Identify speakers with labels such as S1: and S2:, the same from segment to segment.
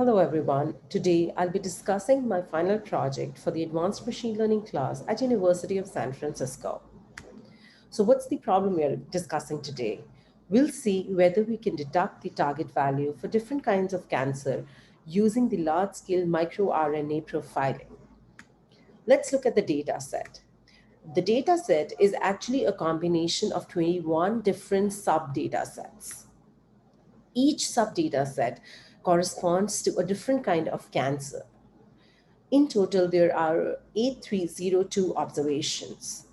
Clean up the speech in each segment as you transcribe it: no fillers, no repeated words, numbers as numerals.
S1: Hello everyone. Today I'll be discussing my final project for the Advanced Machine Learning class at University of San Francisco. So what's the problem we are discussing today? We'll see whether we can deduct the target value for different kinds of cancer using the large-scale microRNA profiling. Let's look at the data set. The data set is actually a combination of 21 different sub-data sets. Each sub-data set corresponds to a different kind of cancer. In total, there are 8302 observations.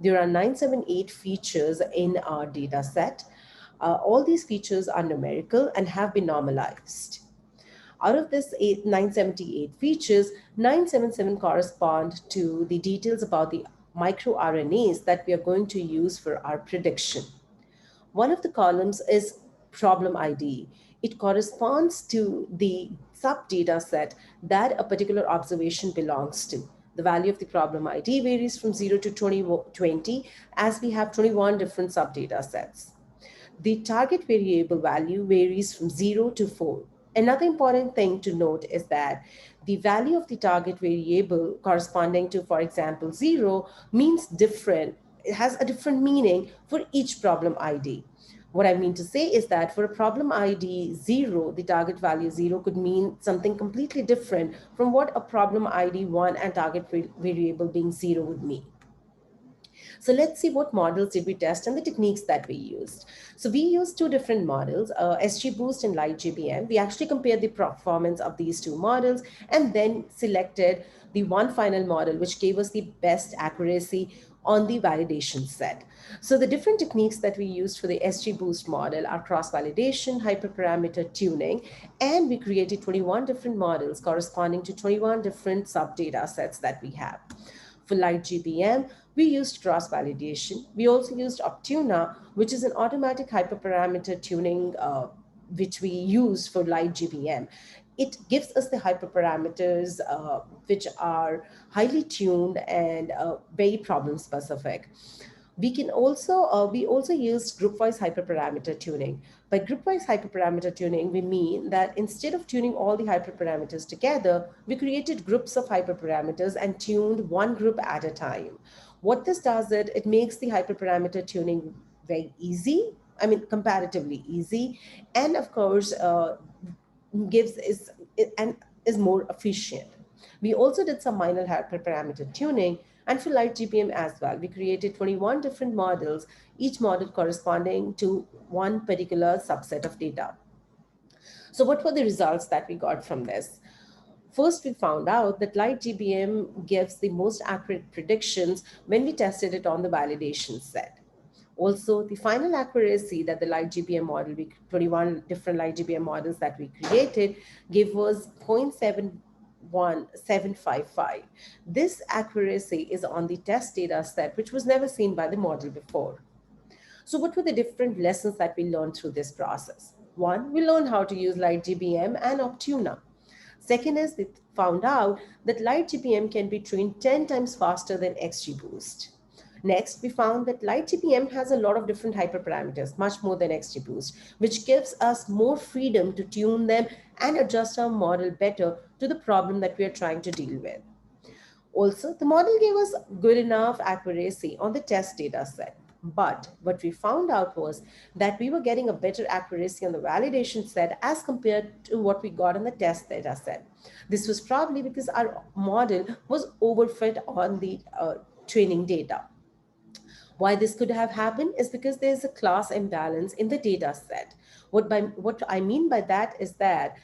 S1: There are 978 features in our data set. All these features are numerical and have been normalized. Out of this 978 features, 977 correspond to the details about the microRNAs that we are going to use for our prediction. One of the columns is problem ID. It corresponds to the sub-data set that a particular observation belongs to. The value of the problem ID varies from 0 to 20, as we have 21 different sub-data sets. The target variable value varies from 0 to 4. Another important thing to note is that the value of the target variable corresponding to, for example, 0 means different. It has a different meaning for each problem ID. What I mean to say is that for a problem ID 0, the target value 0 could mean something completely different from what a problem ID 1 and target variable being 0 would mean. So let's see what models did we test and the techniques that we used. So we used two different models, SGBoost and LightGBM. We actually compared the performance of these two models and then selected the one final model, which gave us the best accuracy on the validation set. So the different techniques that we used for the SGBoost model are cross-validation, hyperparameter tuning, and we created 21 different models corresponding to 21 different sub-data sets that we have. For LightGBM, we used cross-validation. We also used Optuna, which is an automatic hyperparameter tuning which we use for LightGBM. It gives us the hyperparameters which are highly tuned and very problem specific. We also used group-wise hyperparameter tuning. By group-wise hyperparameter tuning, we mean that instead of tuning all the hyperparameters together, we created groups of hyperparameters and tuned one group at a time. What this does is it makes the hyperparameter tuning very easy, comparatively easy, and of course, is more efficient. We also did some minor hyperparameter tuning, and for LightGBM as well. We created 21 different models, each model corresponding to one particular subset of data. So what were the results that we got from this? First, we found out that LightGBM gives the most accurate predictions when we tested it on the validation set. Also, the final accuracy that the LightGBM model, 21 different LightGBM models that we created, gave us 0.71755. This accuracy is on the test data set, which was never seen by the model before. So what were the different lessons that we learned through this process? One, we learned how to use LightGBM and Optuna. Second is we found out that LightGBM can be trained 10 times faster than XGBoost. Next, we found that LightGBM has a lot of different hyperparameters, much more than XGBoost, which gives us more freedom to tune them and adjust our model better to the problem that we are trying to deal with. Also, the model gave us good enough accuracy on the test data set. But what we found out was that we were getting a better accuracy on the validation set as compared to what we got on the test data set. This was probably because our model was overfit on the training data. Why this could have happened is because there's a class imbalance in the data set. What I mean by that is that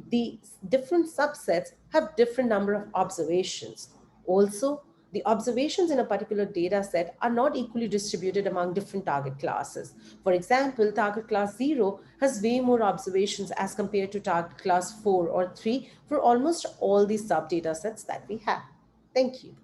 S1: the different subsets have different number of observations. Also, the observations in a particular data set are not equally distributed among different target classes. For example, target class 0 has way more observations as compared to target class 4 or 3 for almost all the sub data sets that we have. Thank you.